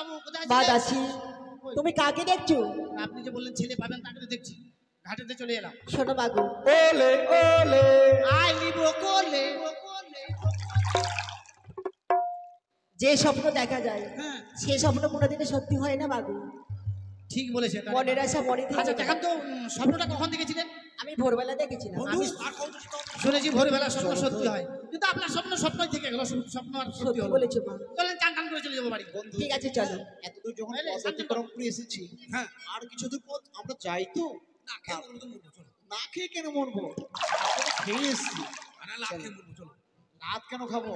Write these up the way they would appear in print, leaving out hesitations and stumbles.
বাবু কোথায় মা ছিলেন? দাসী তুমি কাকে দেখছো? আপনি যে বললেন ছেলে পাবেন তাকে তো দেখছি, ঘাটেতে চলে এলাম। শোনো মাগু, ওলে ওলে আয় নিব কোলে। যে স্বপ্ন দেখা যায় হ্যাঁ সে স্বপ্ন কোনোদিনই সত্যি হয় না মাগু। ঠিক বলেছেন। মনের আশা মনে আচ্ছা থেকে দেখান যায়। তো স্বপ্নটা কখন দেখেছিলেন? আমি ভোরবেলা দেখেছিলাম। আমি শুনেছি ভোরবেলা স্বপ্ন সত্যি হয়, কিন্তু আপনার স্বপ্ন স্বপ্নই থেকে গেল, স্বপ্ন আর সত্যি সত্যি হলো। বলেছো মা। চলেন চান টান করে চলে যাবো বাড়ি। ঠিক আছে চলো। এতদূর যখন এই রে, পথ অতিক্রম করে এসেছি, হ্যাঁ আর কিছু দূর পথ আমরা যাই তো না খেয়ে কেন মরবো? আমরা তো খেয়ে এসেছি। রাত কেন খাবো?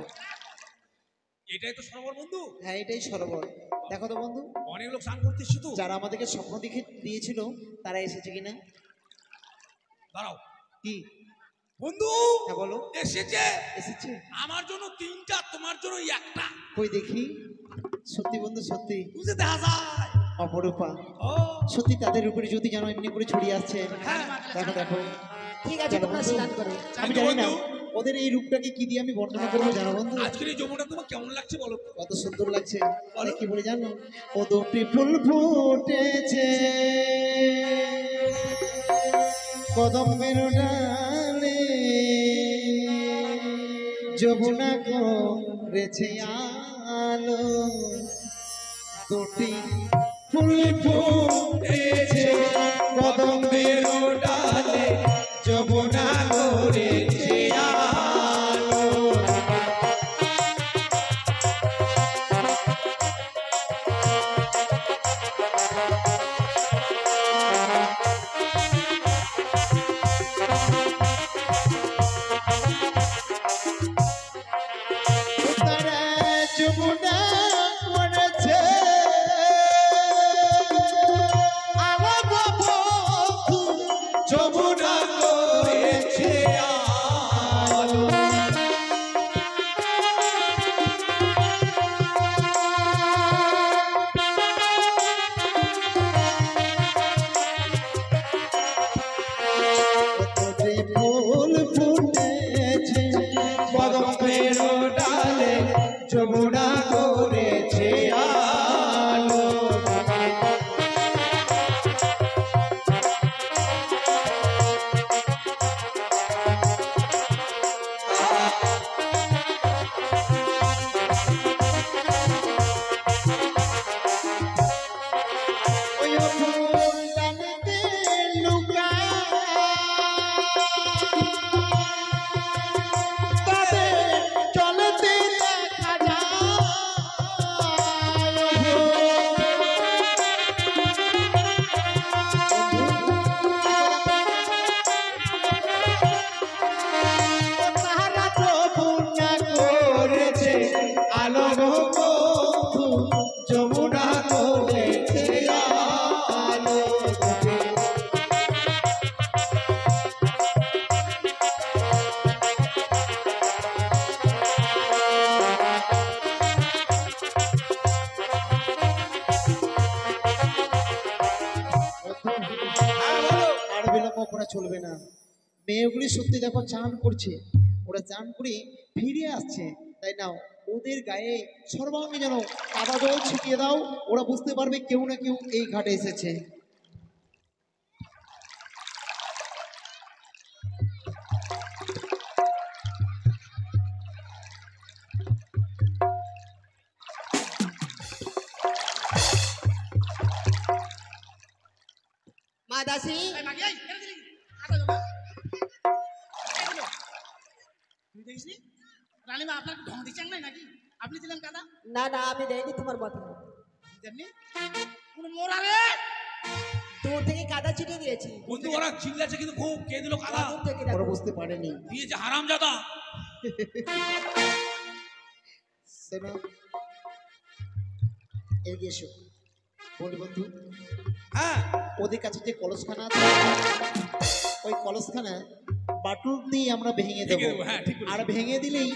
এটাই তো সরোবর বন্ধু। হ্যাঁ এটাই সরোবর। দেখো তো বন্ধু, অনেক লোক স্নান করতে এসছে তো। যারা আমাদেরকে স্বপ্ন দেখে দিয়েছিল তারা এসেছে কিনা? দাঁড়াও কি? বন্ধু, হ্যাঁ বলো। এসেছে। এসেছে? আমার জন্য তিনটা, তোমার জন্য একটা। কই দেখি। সত্যি বন্ধু সত্যি বুঝতে দেখা যায়। অপরূপা, ও সত্যি তাদের উপরে যদি যেন এমনি করে ছড়িয়ে আসছে। হ্যাঁ, দেখো দেখো। ঠিক আছে তোমরা স্নান করো। আমি জানি না ওদের এই রূপটাকে কি দিয়ে আমি বর্ণনা করবো জানো বন্ধু? আজকের এই যমুনা তোমার কেমন লাগছে বলো তো? কত সুন্দর লাগছে। অনেক কি বলে জানো? ও দুটি ফুল ফুটেছে কদমের ডালে, যমুনা করেছে আলো। দুটি ফুল ফুটেছে কদমের ডালে, যমুনা করেছে আলো। তারা যমুনা করেছে আমার বন্ধু, যমুনা করেছে আলো। কতটি ফুল ফুটেছে কদমের ডালে, যমুনা করেছে আলো। ওই ফুলদানিতে লুকায় তাদের চলতে দেখা যায়। তাহারা যমুনা করেছে আলো গো বন্ধু, যমুনা করেছে আলো। হ্যাঁ বলো। আর বিলম্ব করা চলবে না। মেয়েগুলি সত্যি দেখো চান করছে, ওরা চান করে ফিরে আসছে, তাই না? ওদের গায়ে সর্বাঙ্গে যেন কাদা জল ছিটিয়ে দাও, ওরা বুঝতে পারবে কেউ না কেউ এই ঘাটে এসেছে। মা দাসী এই মাগি, এই, কেন দিলি? কাদা জমা। কে দিল? তুই দেখিসনি? রানীমা আপনার ঢং দিচ্ছেন নাই নাকি? আপনি দিলেন কাদা? না না আমি দেয়নি তোমার কথা। আপনি দেননি? কোনো মোড়া রে! দূর থেকে কাদা ছিটিয়ে দিয়েছি। বন্ধু ওরা চিল্লাছে কিন্তু খুব, কে দিল কাদা? দূর থেকে ওরা দেখো। বুঝতে পারেনি। দিয়েছে হারামজাদা। শোনো, এগিয়ে এসো। বলি বন্ধু, হ্যাঁ ওদের কাছে যে কলসখানা আছে, ওই কলসখানা বাটুল দিয়ে আমরা ভেঙে ভেঙে দেবো। দেবো, হ্যাঁ, ঠিক বলেছো। আর ভেঙে দিলেই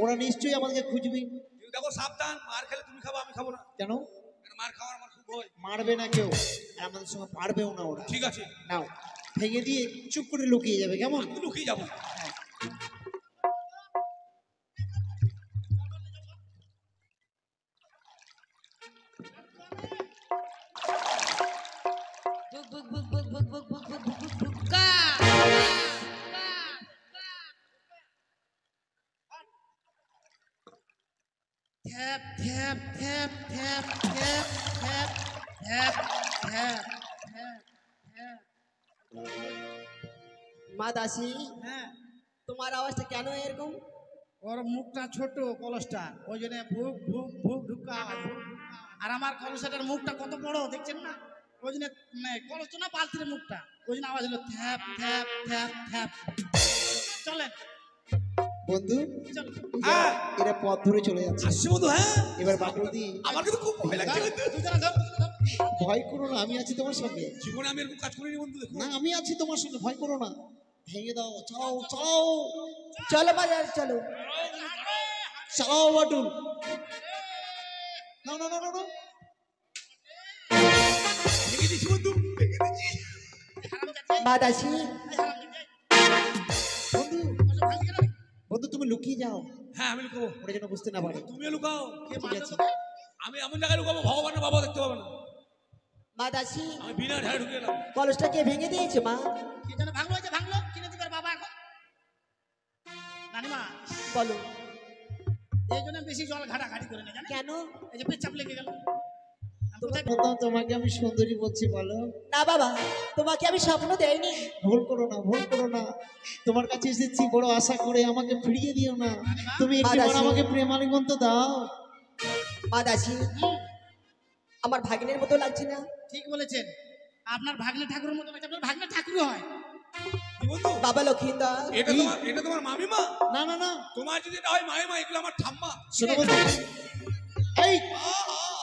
ওরা নিশ্চয়ই আমাদেরকে খুঁজবে। তুমি দেখো সাবধান, মার খেলে তুমি খাবো, আমি খাবো না। কেন? কারণ মার খাওয়ার আমার খুব ভয়। মারবে না কেউ, আর আমাদের সঙ্গে পারবেও না ওরা। ঠিক আছে, নাও, ভেঙে দিয়ে চুপ করে লুকিয়ে যাবে, কেমন? আমি লুকিয়ে যাবো। থ্যাপ থ্যাপ থ্যাপ থ্যাপ থ্যাপ থ্যাপ থ্যাপ থ্যাপ থ্যাপ থ্যাপ। মা দাসী, হ্যাঁ, তোমার আওয়াজটা কেন এরকম? ওর মুখটা ছোট কলসটা, ওই জন্য ভুক ভুক ভুক ঢুকা আওয়াজ, ভুক ভুক। আর আমার কলসটার মুখটা কত বড় দেখছেন না, ওই জন্য কলস তো না বালতির মুখটা, ওই জন্য আওয়াজ হলো থ্যাপ থ্যাপ থ্যাপ থ্যাপ। চলেন বন্ধু, চলেন। হ্যাঁ এরা পথ ধরে চলে যাচ্ছে। আসছি বন্ধু। হ্যাঁ এবার বাবুল দি, আমার কিন্তু খুব ভয় লাগছে কিন্তু। দুজনে ধর, দুজনে ধর। ভয় করো না, আমি আছি তোমার সঙ্গে। জীবনে আমি এরকম কাজ করিনি বন্ধু, দেখো না, আমি আছি তোমার সঙ্গে, ভয় করো না। ভেঙে দাও, চাও চাও চলো বাজার চলো। চালাও বাটুল। না না না না না। ভেঙে দিচ্ছি বন্ধু, ভেঙে দিচ্ছি। মা দাসী, বন্ধু, ওসব ভাঙলি কেন? বন্ধু তুমি লুকিয়ে যাও, হ্যাঁ আমি লুকাবো, ওরা যেন বুঝতে না পারে। তুমিও লুকাও। কে ঠিক মারবে আছে। তোকে? আমি এমন জায়গায় লুকাবো ভগবানের বাবা দেখতে পাবে না। মা দাসী, আমি বিনা ঢায় ঢুকে এলাম। কলসটা কে ভেঙে দিয়েছে মা? কে যেন ভাঙলো, এই যে ভাঙলো, কিনে দিবার বাবা এখন। নানিমা, বলো এই জন্য বেশি জল ঘাটাঘাটি করে না, জানেন? কেন? এই যে পেচ্ছাপ লেগে গেল। আমি কোথায় প্রথম তোমাকে আমি সুন্দরী বলছি, বলো। না বাবা, তোমাকে আমি স্বপ্ন দেইনি। ভুল করো না, ভুল করো না। তোমার কাছে এসেছি বড় আশা করে, আমাকে ফিরিয়ে দিও না। তুমি একবার দাসী। আমাকে প্রেমালিঙ্গন তো দাও। মা দাসী, হুম, আমার ভাগ্নের মতো লাগছে না? ঠিক বলেছেন। আপনার ভাগ্নে ঠাকুরের মতো লাগছে, আপনার ভাগ্নে ঠাকুরও হয়। কি বন্ধু? বাবা লক্ষিন্দর, এটা তোমার মামিমা? না না না, তোমার যদি এটা হয় মামিমা, এগুলো আমার ঠাম্মা। শোনো বন্ধু, এই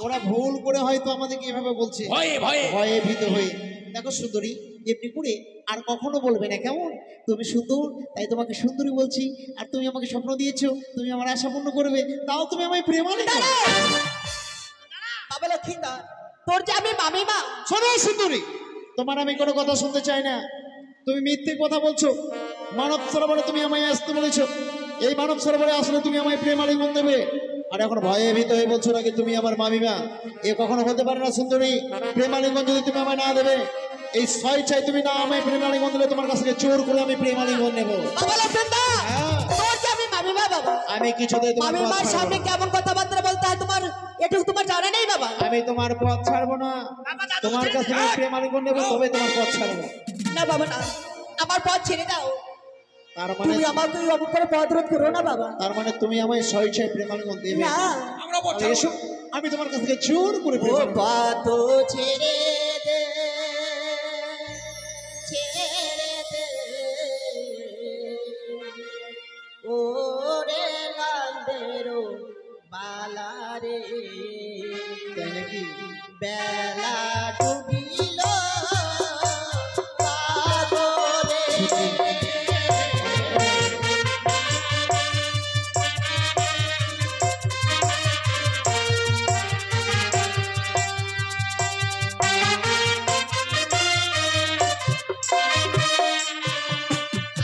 ওরা ভুল করে হয়তো আমাদেরকে এভাবে বলছে, ভয়ে ভয়ে। ভয়ে ভীত হয়ে। দেখো সুন্দরী, এমনি করে আর কখনো বলবে না, কেমন? তুমি সুন্দর, তাই তোমাকে সুন্দরী বলছি। আর তুমি আমাকে স্বপ্ন দিয়েছো, তুমি আমার আশা পূর্ণ করবে, তাও তুমি আমায় প্রেমালিঙ্গন। বাবা লক্ষিন্দর, তোর যে আমি মামিমা। শোনো সুন্দরী, তোমার আমি কোনো কথা শুনতে চাই না। তুমি মিথ্যে কথা বলছো। মানব সরোবরে তুমি আমায় আসতে বলেছো, এই মানব সরোবরে আসলে তুমি আমায় প্রেমালিঙ্গন দেবে। আর এখন ভয়ে ভীত হয়ে বলছো নাকি তুমি আমার মামিমা। এ কখনো হতে পারে না সুন্দরী। প্রেমালিঙ্গন যদি তুমি আমায় না দেবে, এই স্বেচ্ছায় তুমি না আমায় প্রেমালিঙ্গন দিলে, তোমার কাছ থেকে জোর করে আমি প্রেমালিঙ্গন নেবো। বাবা লক্ষিন্দর, হ্যাঁ, তোর যে আমি মামিমা বাবা। আমি কিছুতেই তোমার পথ মামিমার ছাড়বো সামনে না। কেমন কথাবার্তা বলতে হয় তোমার এটুকু তোমার জানা নেই বাবা? আমি তোমার পথ ছাড়বো না। বাবা, দাদু, তোমার ছেড়ে কাছে দে। আমি প্রেমালিঙ্গন নেবো, তবে তোমার পথ ছাড়বো। না বাবা না, আমার পথ ছেড়ে দাও। তার মানে, তুমি আমাকে অমুক করে পথ রোধ করো না বাবা। তার মানে তুমি আমায় স্বেচ্ছায় প্রেমালিঙ্গন দেবে? না, আমরা তাহলে বলছি এসো, আমি তোমার কাছ থেকে জোর করে ও প্রেমালিঙ্গন। পথ ছেড়ে দে, ছেড়ে দে, ও রে লান্দেরো বালা রে, তাই নাকি? বেলা ডুবিল সাগরে।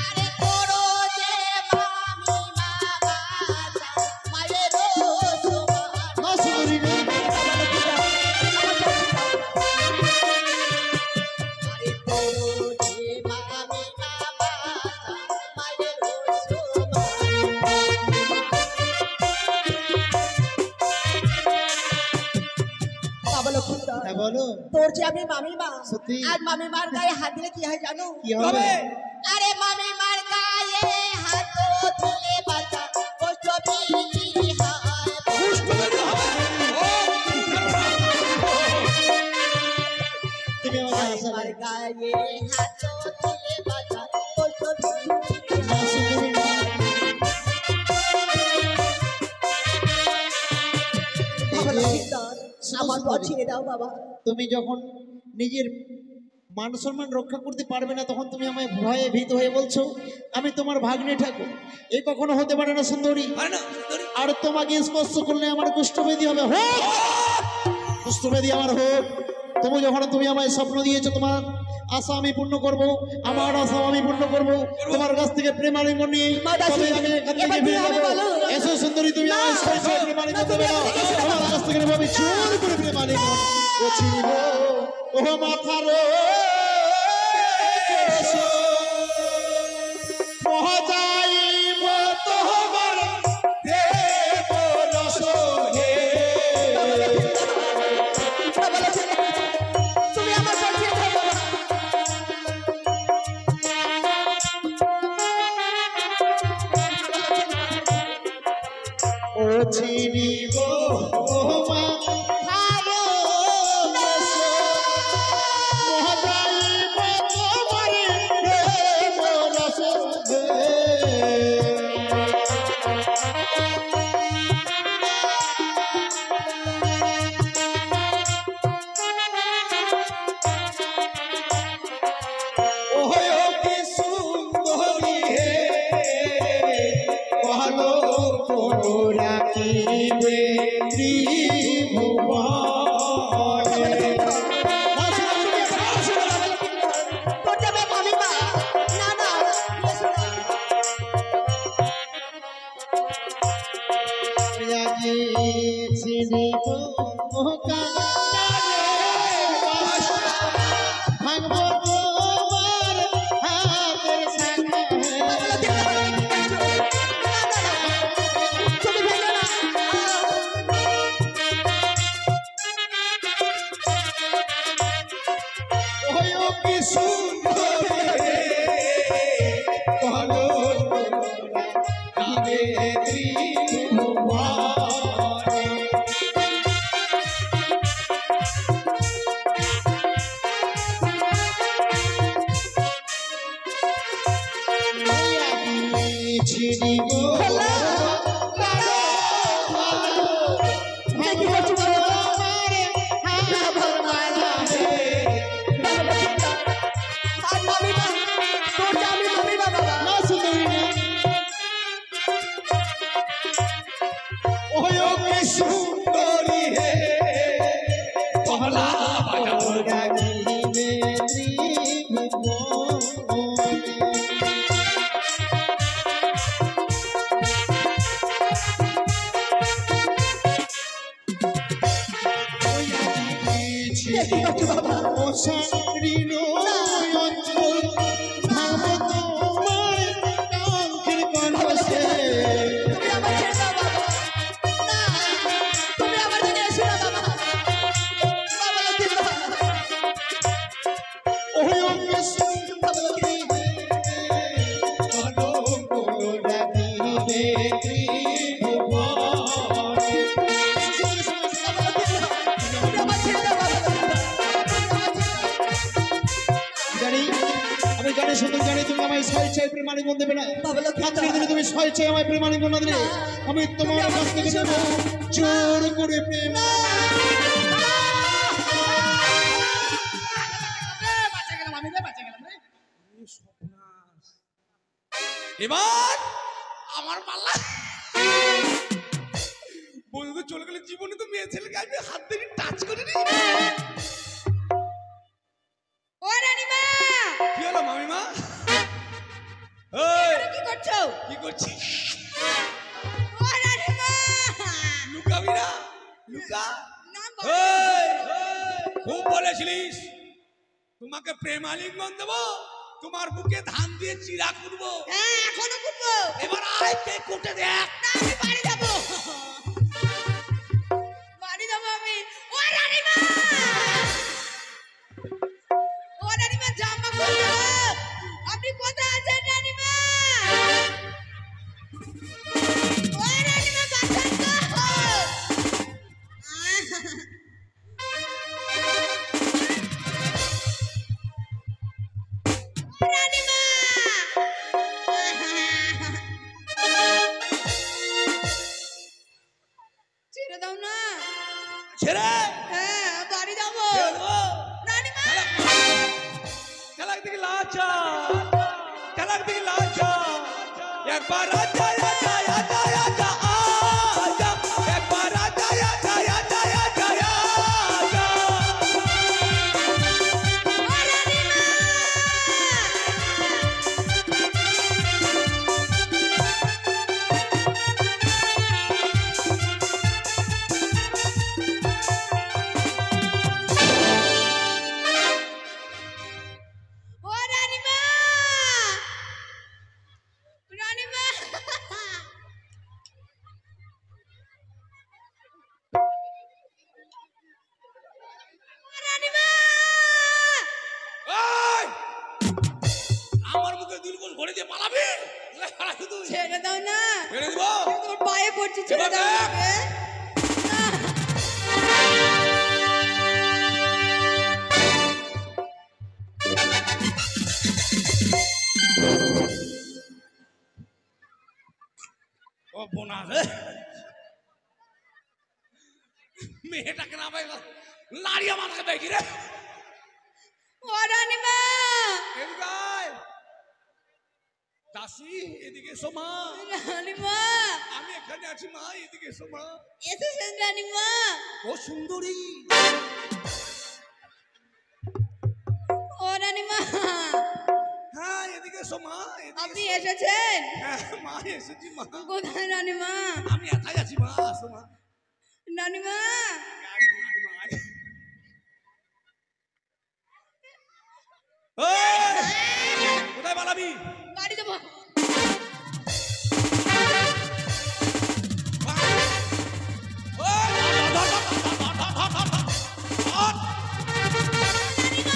আরে তোরো যে মামিমা বাজা, মায়েরও সমান। না সুন্দরী না। আরে তোরো যে মামিমা বাজা, মায়েরও সমান। বাবা লক্ষিন্দর, হ্যাঁ বলো, তোর যে আমি মামিমা, সত্যি? আর মামিমার গায়ে হাত দিলে কি হয় জানো? কি হবে? আরে মামিমার গায়ে হাত দিলে বাঁচা কষ্ট বেশি হয়। তুমি আমাকে আশা মামিমার দেয়। গায়ে হাত দিলে বাঁচা কষ্ট বেশি না হয়। সুন্দরী না। বাবা এই যে, লক্ষিন্দর, শোনো আমার পথ সুন্দরী, ছেড়ে দাও বাবা। তুমি যখন নিজের মান সম্মান রক্ষা করতে পারবে না, তখন তুমি আমায় ভয়ে ভীত হয়ে বলছো আমি তোমার ভাগ্নে ঠাকুর। এ কখনো হতে পারে না সুন্দরী। পারে না সুন্দরী। আর তোমাকে স্পর্শ করলে আমার কুষ্ঠবেদী হবে। হোক কুষ্ঠবেদী আমার হোক। তুমি আমায় স্বপ্ন দিয়েছো, তোমার আশা আমি পূর্ণ করব, আমার আশা আমি পূর্ণ করব। তোমার কাছ থেকে প্রেমালিঙ্গন নিয়ে মা দাসী, তবে আমি এখান থেকে এবার কি ফিরে হবে যাবো। বলো? এসো সুন্দরী, তুমি না, আমায় স্বেচ্ছায় প্রেমালিঙ্গন দেবে না। তোমার কাছ থেকে নেবো আমি চোর করে প্রেমালিঙ্গন। ও ছিড়ব ও মাথার মহাজাইব তোমার দেব রস নিব মা ভালোবেসে মহাজাইব তোমারে প্রেম রসে। ওহো কি সুন্দরী হে ভালো করে রাখিবে ত্রিভুবনে। তোর যাবে মামিমা না না এসো না। চিনিব ভাঙব তোমার হাতের সাথে। তুমি ভেঙো না। ওহো কি সুন্দরী হে ভালো করে রাখিবে ত্রিভুবনে। ছিড়িব দেখি করছি বাবা। আর মামিমা তোর যাবে মামিমা বাবা। না সুন্দরী না ওহো কি সুন্দরী হে ভালো করে রাখিবে ত্রিভুবনে। দেখি করছি বাবা। অসারীর অঞ্চল ভাব তোমার কাঙ্ক্ষের কণ্ঠে। তুমি আমার ছেড়ে দাও বাবা। না তুমি আমার দিকে এসো না বাবা। বাবা লক্ষ্মী বাবা। ওহো কি সুন্দরী হে ভালো করে রাখিবে ত্রিভুবনে। তুমি আমার ছেড়ে দাও বাবা। জানি আমি জানি সুন্দর জানি তুমি আমায় স্বেচ্ছায় প্রেমালিঙ্গন দেবে না। বাবা লক্ষ্মী আজকের দিনে তুমি স্বেচ্ছায় আমায় প্রেমালিঙ্গন না দিলে আমি তোমার কাছ থেকে নেব জোর করে প্রেম। বাঁচা গেলাম আমি রে, বাঁচা গেলাম রে। এবার আমার পাল্লা বন্ধু চলে গেলে জীবনে তো মেয়ে ছেলেকে আমি হাত দিয়ে টাচ করিনি। ও রানীমা কি হলো মামিমা? এই কি করছো? কি করছিস? ও রানীমা লুকাবি না, লুকা। না এই, খুব বলেছিলিস তোমাকে প্রেমালিঙ্গন দেবো, তোমার বুকে ধান দিয়ে চিরা করবো। হ্যাঁ এখনো করবো। এবার আয় কে কোটে দেখ। না আমি বাড়ি যাবো। বাড়ি যাবো আমি। ও রানীমা ও রানীমা জামা খুললো। আপনি কোথায় আছেন রানীমা? ও রানীমা বাঁচান তো। রানীমা ছেড়ে দাও না। ছেড়ে হ্যাঁ বাড়ি যাবো। ছেড়ে দেবো। রানীমা খেলাক দিকে লাচা, খেলাক দিকে লাচা। একবার আজা আজা আজা আজা আজা, একবার আজা আজা আজা আজা আজা। ও রানীমা ও রানীমা রানীমা রানীমা এই! আমার মুখে দিলকুশ ঘড়ি দিয়ে পালাবি? পালাবি তুই? ছেড়ে দাও না। ছেড়ে দিব? তোমার পায়ে করছি ছেড়ে দাও আমাকে। না। ও বোনা রে মেয়েটাকে না ভাই লাড়িয়ে মাথাকে দেখি রে ও রানীমা, এদিকে আয়। দাসী এদিকে এসো মা। রানীমা আমি এখানে আছি মা, এদিকে এসো মা। এসেছেন রানীমা? ও সুন্দরী। ও রানীমা, হ্যাঁ এদিকে এসো মা, এদিকে আপনি এসো। এসেছেন? হ্যাঁ মা এসেছি মা। কোথায় রানীমা? আমি একাই আছি মা, আসো মা। রানীমা, ওই, কোথায় পালাবি? বাড়ি যাবো। ওই, ধর, ধর, ধর, ধর, ধর, ধর, ধর, ধর, ধর। ও রানীমা,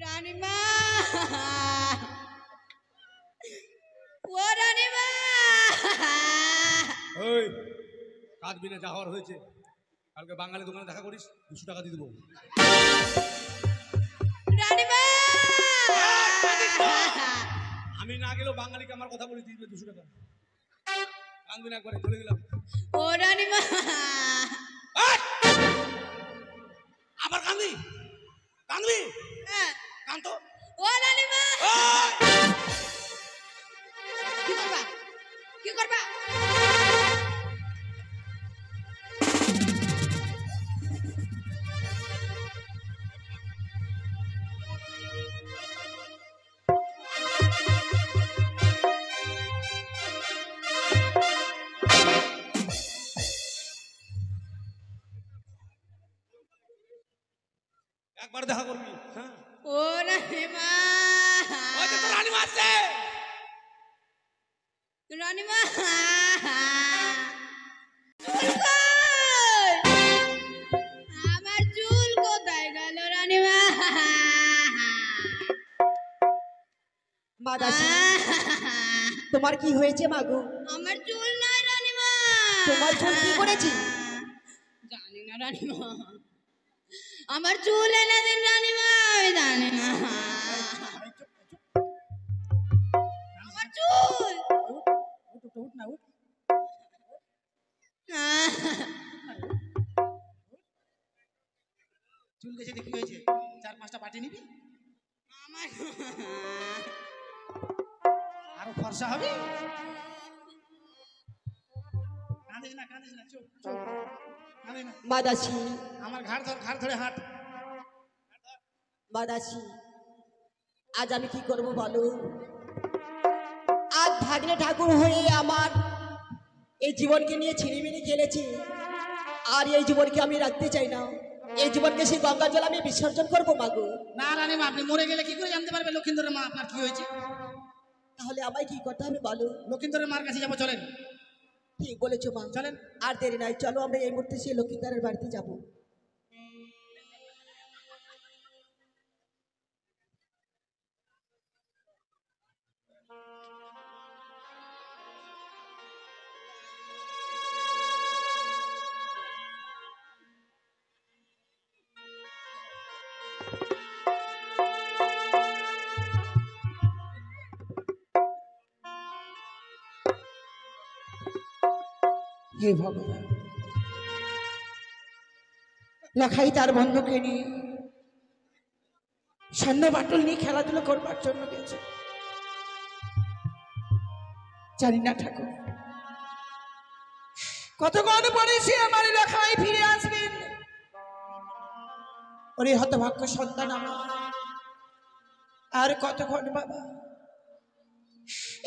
রানীমা, ও রানীমা, ওই কাঁদবি না, যা হওয়ার হয়েছে। কালকে বাঙালি দোকানে দেখা করিস, 200 টাকা দিয়ে দেবো। রানীমা, আমি না গেলেও বাঙালিকে আমার কথা বলে দিবে 200 টাকা। কাঁদবি না, একবারে চলে গেলাম। ও রানীমা, এই! আবার কাঁদবি? কাঁদবি? কাঁদতো? ও রানীমা, ওই! কি করবা? কি করবা? একবার দেখা করবি। হ্যাঁ, ও রানীমা, ওই যে তোর রানীমা আসছে। রানীমা, চুল কই? আমার চুল কোথায় গেল রানীমা? মা দাসী, তোমার কি হয়েছে মাগো? আমার চুল নাই রানীমা। তোমার চুল কি করেছি? জানি না রানীমা, আমার চুল এনে দিন রানীমা, আমি জানি না। আমার চুল উঠ না, উঠ। চুল গেছে দেখি হয়েছে, 4-5টা বাটি নিবি, আমার আরো ফর্সা হবে। কাঁদিস না, কাঁদিস না, চুপ চুপ, কাঁদিস না। মা দাসী, আমার ঘাড় ধরে হাঁট। মা দাসী, আজ আমি কি করব বলো? আজ ভাগ্নে ঠাকুর হয়ে আমার এই জীবনকে নিয়ে ছিনিমিনি খেলেছি, আর এই জীবনকে আমি রাখতে চাই না। এই জীবনকে সেই গঙ্গা জল আমি বিসর্জন করবো মাগো। না রানীমা, আপনি মরে গেলে কি করে জানতে পারবে লক্ষিন্দরের মা আপনার কি হয়েছে? তাহলে আমায় কি করতে হবে বলো? লক্ষিন্দরের মার কাছে যাবো, চলেন। ঠিক বলেছো মা, চলেন। আর দেরি নাই, চলো আমরা এই মুহূর্তে সেই লক্ষ্মীদারের বাড়িতে যাবো। হে ভগবান, লাখাই তার বন্ধুকে নিয়ে সৈন্য বাটুল নিয়ে খেলাধুলো করবার জন্য গেছে। জানি না ঠাকুর, কতক্ষণ পরে সে আমার লেখায় ফিরে আসবেন? ওরে হতভাগ্য সন্তান আমার, আর কতক্ষণ বাবা?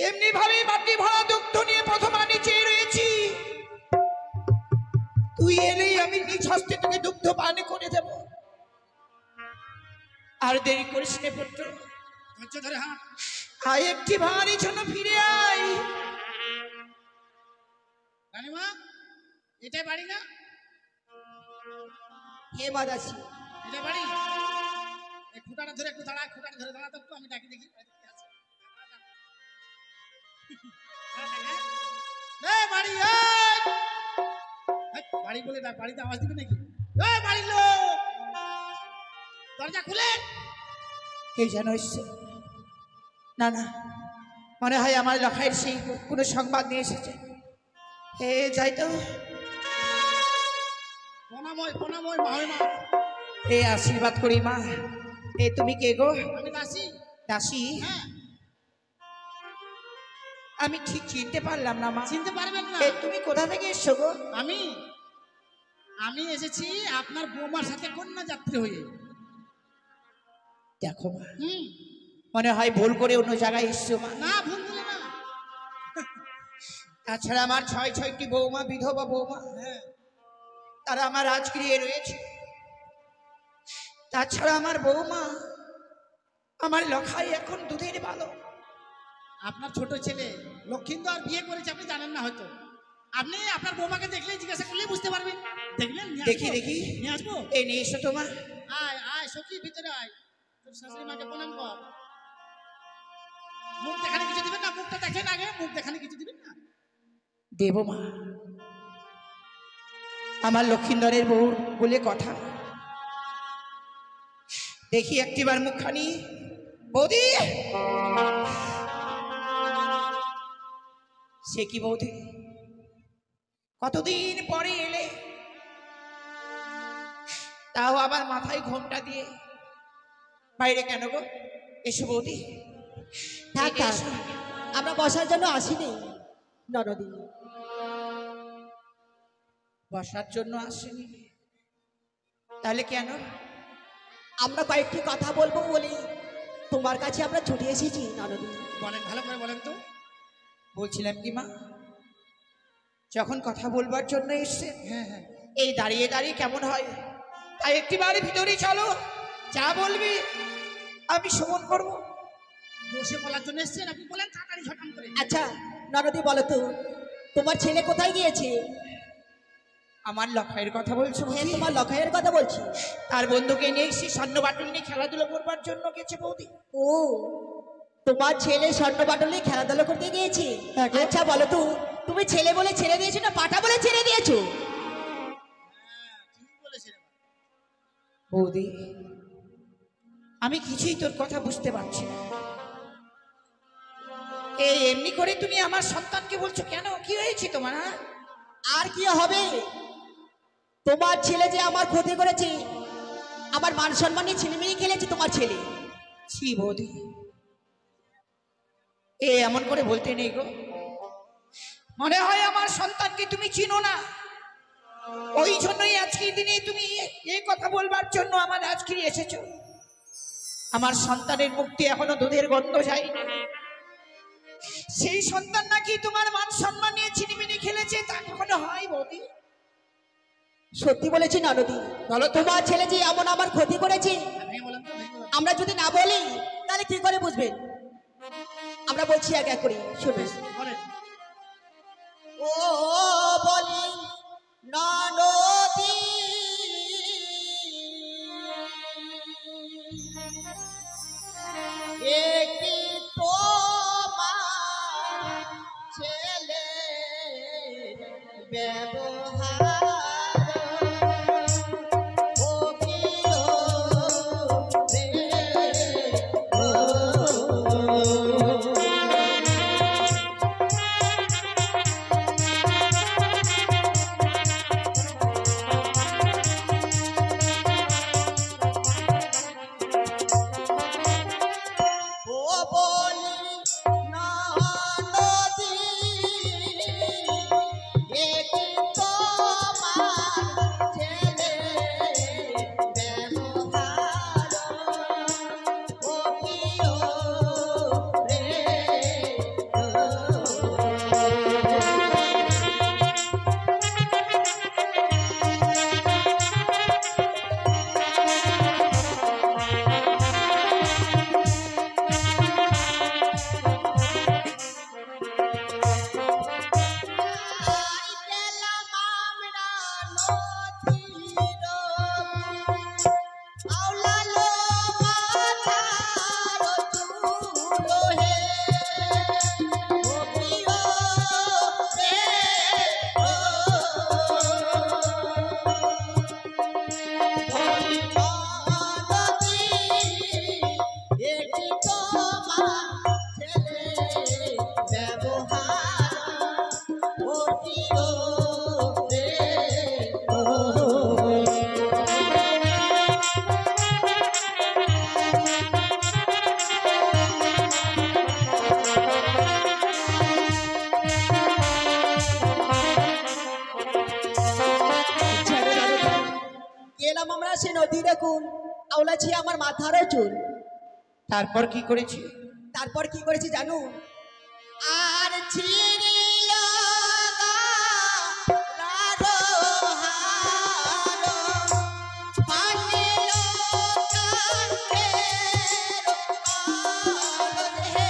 এমনি ভাবে মাটি ভরা দুগ্ধ নিয়ে প্রথমা নিচে রয়েছি, তুই এলেই আমি নিজ হস্তে তোকে দুগ্ধ পান করে দেব। আর দেরি করিস নে পুত্র, ধৈর্য ধরে হাঁট। আয় একটি ভারী জন্য ফিরে আয়। রানীমা, এটাই বাড়ি না? হে মাদাসী, এটা বাড়ি? এই খুঁটাটা ধরে একটু দাঁড়া, খুঁটাটা ধরে দাঁড়া তো একটু, আমি ডাকি দেখি বাড়িতে কে আছে। এই বাড়ি, এই! এই, বাড়ি বলে ডাক, বাড়িতে আওয়াজ দিবে নাকি? এই বাড়ির লোক, দরজা খুলে। কে যেন এসছে। না না, মনে হয় আমার লেখায় সেই কোনো সংবাদ নিয়ে এসেছে। হে যাই তো। প্রণাময় প্রণাময় মহিমা। এ আশীর্বাদ করি মা। এ তুমি কে গো? আমি দাসী। দাসী? হ্যাঁ, আমি ঠিক চিনতে পারলাম না মা। চিনতে পারবেন না? এ তুমি কোথা থেকে এসছো গো? আমি আমি এসেছি আপনার বৌমার সাথে কন্যা যাত্রী হয়ে। দেখো মা, হুম, মনে হয় ভুল করে অন্য জায়গায় এসছো মা। না ভুল বলে না। তাছাড়া আমার 6টি বৌমা, বিধবা বৌমা, হ্যাঁ, তারা আমার রাজগৃহে রয়েছে। তাছাড়া আমার বৌমা, আমার লখাই এখন দুধের বালক। আপনার ছোট ছেলে লক্ষিন্দর বিয়ে করেছে, আপনি জানেন না হয়তো। আপনি আপনার বৌমাকে দেখলেই জিজ্ঞাসা করলেই বুঝতে পারবেন। দেখলেন? নিয়ে দেখি আসবো? দেখি, নিয়ে আসবো? এই নিয়ে এসো তোমা। আয় আয় সখী, ভিতরে আয়। তোর শাশুড়ি মাকে প্রণাম কর। মুখ দেখানে কিছু দিবেন না? মুখটা দেখেন আগে, মুখ দেখানে কিছু দিবেন না? দেব মা, আমার লক্ষিন্দরের বউ বলে কথা। দেখি একটিবার মুখখানি। বৌদি, সে কি বৌদি, কতদিন পরে এলে, তাও আবার মাথায় ঘোমটা দিয়ে। বাইরে কেন গো? এসো বৌদি। থাক থাক, এসো। আমরা বসার জন্য আসিনি ননদি। বসার জন্য আসেনি? তাহলে কেন? আমরা কয়েকটি কথা বলবো বলে তোমার কাছে আমরা ছুটে এসেছি ননদি। বলেন, ভালো করে বলেন তো। বলছিলাম কি মা, যখন কথা বলবার জন্য এসছে, হ্যাঁ হ্যাঁ, এই দাঁড়িয়ে দাঁড়িয়ে কেমন হয়? তাই একটিবার ভিতরে চলো, যা বলবি আমি শ্রবণ করবো। বসে বলার জন্য এসছেন আপনি, বলেন তাড়াতাড়ি ঝটাম করে। আচ্ছা ননদি, বলো তো তোমার ছেলে কোথায় গিয়েছে? আমার লখাইয়ের কথা বলছো হ্যাঁ, বৌদি? তোমার লখাইয়ের কথা বলছি। তার বন্ধুকে নিয়ে সে স্বর্ণ বাটুল নিয়ে খেলাধুলো করবার জন্য গেছে বৌদি। ও, তোমার ছেলে স্বর্ণ বাটলে খেলাধুলা করতে গিয়েছে? হ্যাঁ গো। আচ্ছা বলো তো, তুমি ছেলে বলে ছেড়ে দিয়েছো না পাটা বলে ছেড়ে দিয়েছো? ঠিক বলেছেন। বৌদি, আমি কিছুই তোর কথা বুঝতে পারছি না। এই এমনি করে তুমি আমার সন্তানকে বলছো কেন? কি হয়েছে তোমার? হ্যাঁ? আর কি হবে? তোমার ছেলে যে আমার ক্ষতি করেছে, আমার মান সম্মান নিয়ে ছিনিমিনি খেলেছে তোমার ছেলে। ছি বৌদি, এ এমন করে বলতে নেই গো। মনে হয় আমার সন্তানকে তুমি চিনো না, ওই জন্যই আজকের দিনে তুমি এই কথা বলবার জন্য আমার রাজগৃহে এসেছো। আমার সন্তানের মুক্তি এখনো দুধের গন্ধ যায়নি। সেই সন্তান নাকি তোমার মান সম্মান নিয়ে ছিনিমিনি খেলেছে, তা কখনো হয় বৌদি? সত্যি বলেছি ননদি, বলো তো। তোমার ছেলে যে এমন আমার ক্ষতি করেছে, ভেঙে বলেন তো, ভেঙে বলেন। আমরা যদি না বলি তাহলে কি করে বুঝবেন? আমরা বলছি এক এক করে, শুনুন। বলেন। ও বলি ননদি, একটি তোমার ছেলে ব্যবহার ও কি রে, গেলাম আমরা সে নদীর কুল, আওলাছি আমার মাথারও চুল। তারপর কি করেছি? তারপর কি করেছি জানো? আর ছিড়িল গালো হালো, ফাটিল কাঠের আলো হে।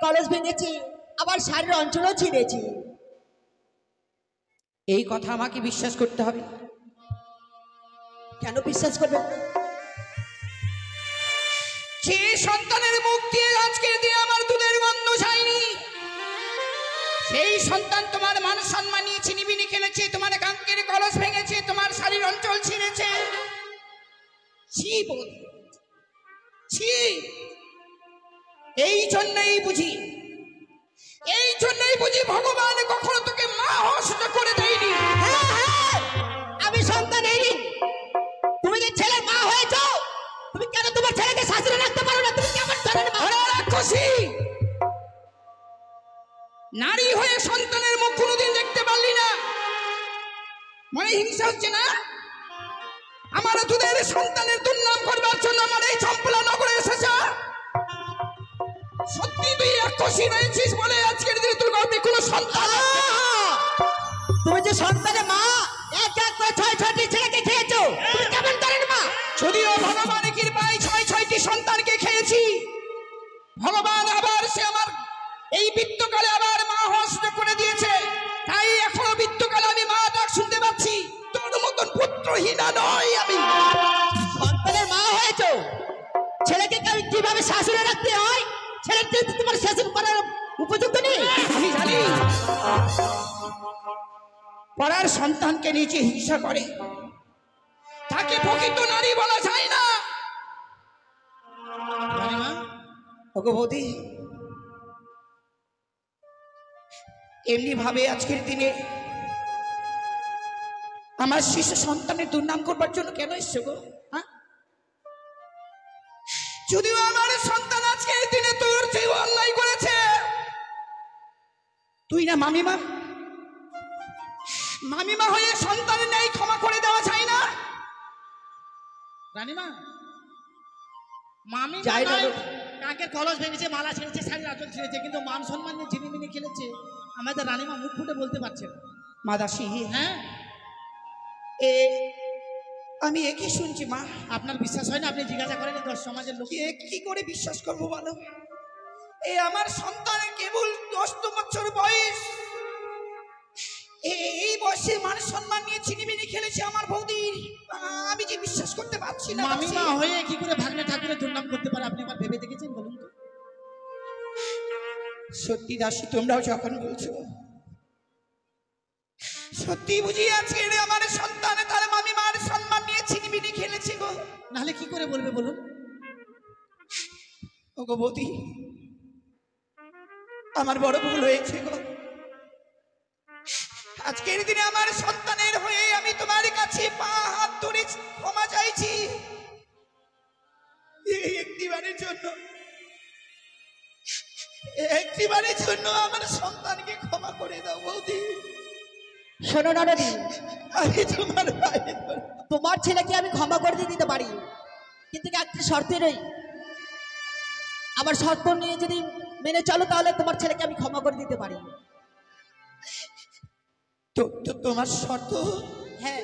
কলস ভেঙেছি, আবার শাড়ির অঞ্চলও ছিঁড়েছি। এই কথা আমাকে বিশ্বাস করতে হবে। কেন বিশ্বাস করবেন? যে সন্তানের মুখ দিয়ে আজকের দিনে আমার দুধের গন্ধ যায়নি, সেই সন্তান তোমার মান সম্মান নিয়ে ছিনিবিনি খেলেছে, তোমার কাঙ্কের কলস ভেঙেছে, তোমার শাড়ির অঞ্চল ছিঁড়েছে। ছি বল, ছি। এই জন্যই বুঝি ভগবান কখনো তোকে মা হওয়া সুযোগ করে দেয়নি। আমি সন্তান এইনি, তুমি যে ছেলের মা হয়েছো, তুমি কেন তোমার ছেলেকে শাশুড়ি রাখতে পারো না? তুমি কেমন ধরনের মা? রাক্ষসী, নারী হয়ে সন্তানের মুখ কোনোদিন দেখতে পারলি না? মনে হিংসা হচ্ছে না? আমার দুধের সন্তানের দুর্নাম করবার জন্য আমার এই চম্পলা নগরে এসেছ? সত্যি তুই রাক্ষসী রয়েছিস বলে আজকের দিনে তোর গর্ভে কোনো সন্তান? তুমি যে সন্তানের মা, এক এক করে 6-6টি ছেলেকে খেয়েছো, তুমি কেমন ধরনের মা? যদিও ভগবানের কৃপায় 6-6টি সন্তানকে খেয়েছি, ভগবান আবার সে আমার এই বৃত্তকালে আবার মা হওয়া সুযোগ করে দিয়েছে। তাই এখনো বৃত্তকালে আমি মা ডাক শুনতে পাচ্ছি। তোর মতন পুত্রহীনা নয় আমি। সন্তানের মা হয়েছো, ছেলেকে কিভাবে শাশুড়ি রাখতে হয় ছেলেকে তোমার শাসন করার উপযুক্ত নেই। আমি জানি পরার সন্তানকে নিচে হিংসা করে, তাকে প্রকৃত নারী বলা যায় না। রানীমা, ওগো বৌদি, এমনি ভাবে আজকের দিনে আমার শিশু সন্তানের দুর্নাম করবার জন্য কেন এসছো গো? হ্যাঁ, যদিও আমার সন্তান আজকের দিনে তোর যে অন্যায় করেছে, তুই না মামিমা, মামিমা হয়ে সন্তানের ন্যায় ক্ষমা করে দেওয়া যায় না? রানীমা, মামি যাই না গো। কাকের কলস ভেঙেছে, মালা ছেড়েছে, শাড়ির আঁচল ছেড়েছে, কিন্তু মান সম্মান নিয়ে ঝিনিমিনি খেলেছে। আমাদের রানীমা মুখ ফুটে বলতে পারছে না। মাদাসি, হ্যাঁ, আমি একই শুনছি মা। আপনার বিশ্বাস হয় না? আপনি জিজ্ঞাসা করেন দশ সমাজের লোক। কি করে বিশ্বাস করবো বলো? এই আমার সন্তানের কেবল 10 বছর বয়স, এই বয়সে মান সম্মান নিয়ে ছিনিমিনি খেলেছে আমার বৌদি। আমি যে বিশ্বাস করতে পারছি না। মামিমা হয়ে কি করে ভাগ্নে ঠাকুরের দুর্নাম করতে পারে? আপনি আবার ভেবে দেখেছেন বলুন তো? সত্যি দাসী, তোমরাও যখন বলছো, সত্যি বুঝি আজকে আমার সন্তান তার মামিমার সম্মান নিয়ে ছিনিমিনি খেলেছে গো। নাহলে কি করে বলবে বলুন? ওগো বৌদি, আমার বড় ভুল হয়েছে গো। আজকের দিনে আমার সন্তানের হয়ে আমি তোমার কাছে পা হাত ধরে ক্ষমা চাইছি। একটিবারের জন্য আমার সন্তানকে ক্ষমা করে দাও বৌদি। শোনো ননদি, আমি তোমার পায়ে ধরে। তোমার ছেলেকে আমি ক্ষমা করে দিতে পারি, কিন্তু একটা শর্তে রই। আমার শর্ত নিয়ে যদি মেনে চলো তাহলে তোমার ছেলেকে আমি ক্ষমা করে দিতে পারি। তো তোমার শর্ত? হ্যাঁ,